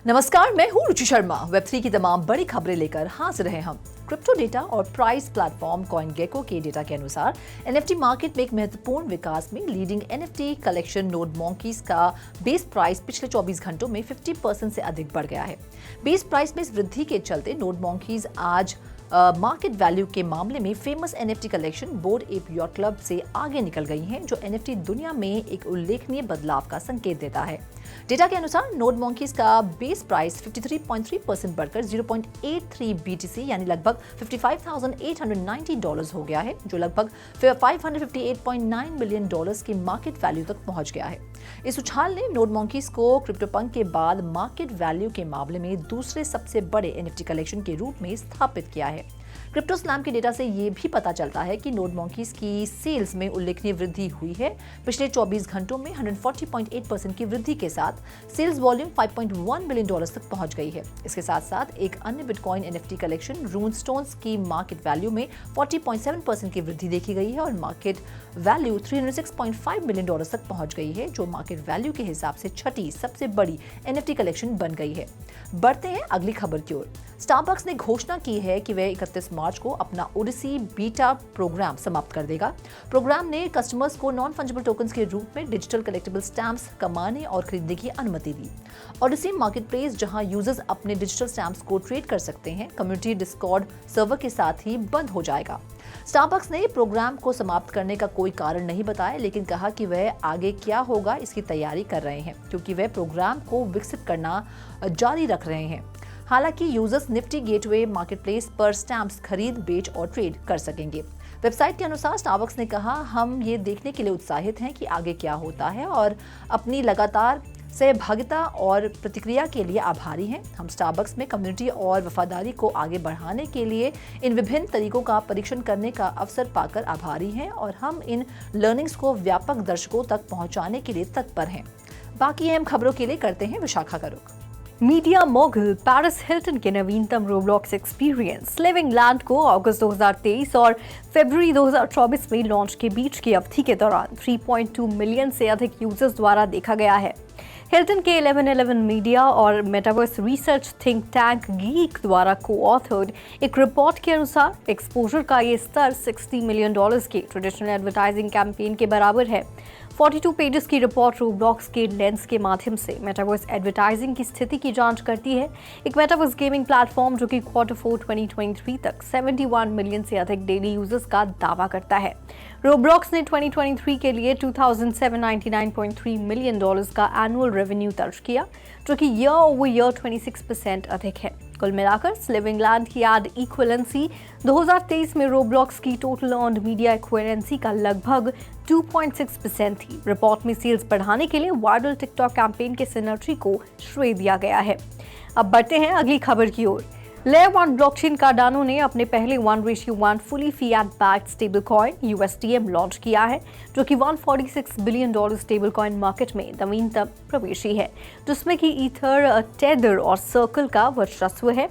नमस्कार, मैं हूं रुचि शर्मा। वेब3 की तमाम बड़ी खबरें लेकर हाजिर हैं हम। क्रिप्टो डेटा और प्राइस प्लेटफॉर्म कॉइनगेको के डेटा के अनुसार एनएफटी मार्केट में एक महत्वपूर्ण विकास में leading NFT collection node monkeys का बेस प्राइस पिछले 24 घंटों में 50% से अधिक बढ़ गया है। बेस प्राइस में इस वृद्धि के चलते नोड मॉन्कीज आज मार्केट वैल्यू के मामले में famous NFT collection bored ape yacht club से आगे निकल गई हैं, जो एनएफटी दुनिया में एक उल्लेखनीय बदलाव का संकेत देता है। डेटा के अनुसार नोड मॉन्कीज का बेस प्राइस 53.3% बढ़कर 0.83 BTC यानी लगभग $55,890 हो गया है, जो लगभग $558.9 मिलियन की मार्केट वैल्यू तक पहुंच गया है। इस उछाल ने नोड मॉन्कीज को क्रिप्टोपंक के बाद मार्केट वैल्यू के मामले में दूसरे सबसे बड़े एनएफटी कलेक्शन के रूप में स्थापित किया है। क्रिप्टो स्लैम के डेटा से ये भी पता चलता है कि नोड मॉन्कीज की सेल्स में उल्लेखनीय वृद्धि हुई है। पिछले 24 घंटों में 140.8% की वृद्धि के साथ सेल्स वॉल्यूम $5.1 मिलियन तक पहुंच गई है। इसके साथ साथ एक अन्य बिटकॉइन एनएफटी कलेक्शन रूनस्टोन्स की मार्केट वैल्यू में 40.7% की वृद्धि देखी गई है और मार्केट वैल्यू $306.5 मिलियन तक पहुंच गई है, जो मार्केट वैल्यू के हिसाब से छठी सबसे बड़ी एनएफटी कलेक्शन बन गई है। बढ़ते हैं अगली खबर की ओर। स्टारबक्स ने घोषणा की है कि वह 31 मार्च को अपना ओडिसी बीटा प्रोग्राम समाप्त कर देगा। प्रोग्राम ने कस्टमर्स को नॉन फंजिबल टोकन्स के रूप में डिजिटल कलेक्टिबल स्टैम्प्स कमाने और खरीदने की अनुमति दी। ओडिसी मार्केटप्लेस, जहां यूजर्स अपने डिजिटल स्टैम्प्स को ट्रेड कर सकते हैं, कम्युनिटी डिस्कॉर्ड सर्वर के साथ ही बंद हो जाएगा। स्टारबक्स ने प्रोग्राम को समाप्त करने का कोई कारण नहीं बताया, लेकिन कहा कि वह आगे क्या होगा इसकी तैयारी कर रहे हैं, क्योंकि वह प्रोग्राम को विकसित करना जारी रख रहे हैं। हालांकि यूजर्स निफ्टी गेटवे मार्केटप्लेस पर स्टैम्प्स खरीद, बेच और ट्रेड कर सकेंगे। वेबसाइट के अनुसार स्टारबक्स ने कहा, हम ये देखने के लिए उत्साहित हैं कि आगे क्या होता है और अपनी लगातार सहभागिता और प्रतिक्रिया के लिए आभारी हैं। हम स्टारबक्स में कम्युनिटी और वफादारी को आगे बढ़ाने के लिए इन विभिन्न तरीकों का परीक्षण करने का अवसर पाकर आभारी हैं और हम इन लर्निंग्स को व्यापक दर्शकों तक पहुंचाने के लिए तत्पर हैं। बाकी अहम खबरों के लिए करते हैं विशाखा का रुख। मीडिया मोगल पेरिस हिल्टन के नवीनतम रोब्लॉक्स एक्सपीरियंस लिविंग लैंड को अगस्त 2023 और फरवरी 2024 में लॉन्च के बीच की अवधि के दौरान 3.2 मिलियन से अधिक यूजर्स द्वारा देखा गया है। हिल्टन के 1111 मीडिया और metaverse research think tank geek द्वारा को-ऑथर्ड एक रिपोर्ट के अनुसार एक्सपोजर का ये स्तर $60 मिलियन के ट्रेडिशनल एडवर्टाइजिंग कैंपेन के बराबर है। 42 पेजेस की रिपोर्ट रोब्लॉक्स के लेंस के माध्यम से मेटावर्स एडवर्टाइजिंग की स्थिति की जांच करती है। एक मेटावर्स गेमिंग प्लेटफॉर्म जो कि Q4 2023 तक 71 मिलियन से अधिक डेली यूजर्स का दावा करता है। रोब्लॉक्स ने 2023 के लिए $2,799.3 मिलियन का एनुअल रेवेन्यू दर्ज किया, जो कि ईयर ओवर ईयर 26% अधिक है। कुल मिलाकर लिविंग लैंड की एड इक्विवेलेंसी 2023 में रोब्लॉक्स की टोटल अर्न्ड मीडिया इक्विवेलेंसी का लगभग 2.6% थी। रिपोर्ट में सेल्स बढ़ाने के लिए वायरल टिकटॉक कैंपेन के सिनर्जी को श्रेय दिया गया है। अब बढ़ते हैं अगली खबर की ओर। लेयर 1 ब्लॉकचेन कार्डानो ने अपने पहले 1:1 fully fiat backed stable coin USDM launch किया है, जो कि $146 बिलियन स्टेबल कॉइन मार्केट में नवीनतम प्रवेशी है, जिसमें कि ईथर, टेदर और सर्कल का वर्चस्व है।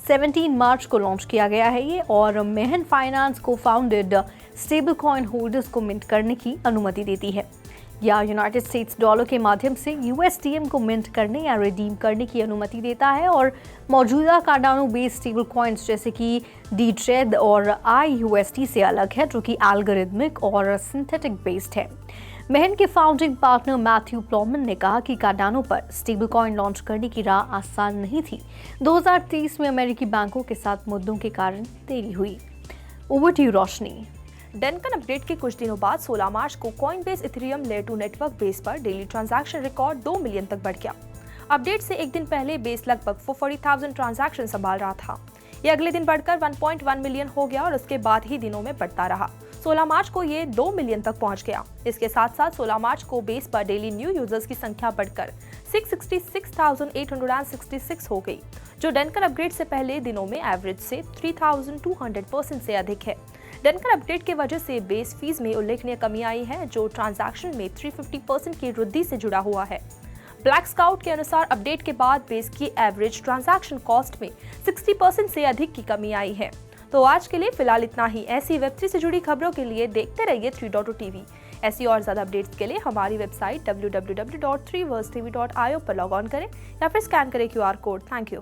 17 मार्च को लॉन्च किया गया है ये और मेहन फाइनेंस को फाउंडेड स्टेबल कॉइन होल्डर्स को मिंट करने की अनुमति देती है या यूनाइटेड स्टेट्स डॉलर के माध्यम से USDM को मिंट करने या रिडीम करने की अनुमति देता है और मौजूदा कार्डानो बेस्ड स्टेबल कॉइन्स जैसे कि DTED और IUSD से अलग है, जो कि एल्गोरिथमिक और सिंथेटिक बेस्ड है। मेहन के फाउंडिंग पार्टनर मैथ्यू प्लॉमन ने कहा कि कार्डानो पर स्टेबल कॉइन लॉन्च करने की राह आसान नहीं थी। 2023 में अमेरिकी बैंकों के साथ मुद्दों के कारण देरी हुई। Over to Roshni. Dencun update के कुछ दिनों बाद 16 मार्च को Coinbase Ethereum layer 2 network base पर डेली ट्रांजैक्शन रिकॉर्ड 2 मिलियन तक बढ़ गया। अपडेट से एक दिन पहले बेस लगभग 440,000 ट्रांजैक्शन संभाल रहा था। यह अगले दिन बढ़कर 1.1 मिलियन हो गया और उसके बाद ही दिनों में बढ़ता रहा। 16 मार्च को ये 2 मिलियन तक पहुंच गया। इसके साथ साथ 16 मार्च को बेस पर डेली न्यू यूजर्स की संख्या बढ़कर 666,866 हो गई, जो डेनकन अपग्रेड से पहले दिनों में एवरेज से 3,200% से अधिक है। डेनकन अपडेट की वजह से बेस फीस में उल्लेखनीय कमी आई है, जो ट्रांजैक्शन में 350% की वृद्धि से जुड़ा हुआ है। ब्लैक स्काउट के अनुसार अपडेट के बाद बेस की एवरेज ट्रांजैक्शन कॉस्ट में 60% से अधिक की कमी आई है। तो आज के लिए फिलहाल इतना ही। ऐसी वेब3 से जुड़ी खबरों के लिए देखते रहिए 3.2 टीवी। ऐसी और ज़्यादा अपडेट्स के लिए हमारी वेबसाइट www.3versetv.io पर लॉग ऑन करें या फिर स्कैन करें QR कोड। Thank you.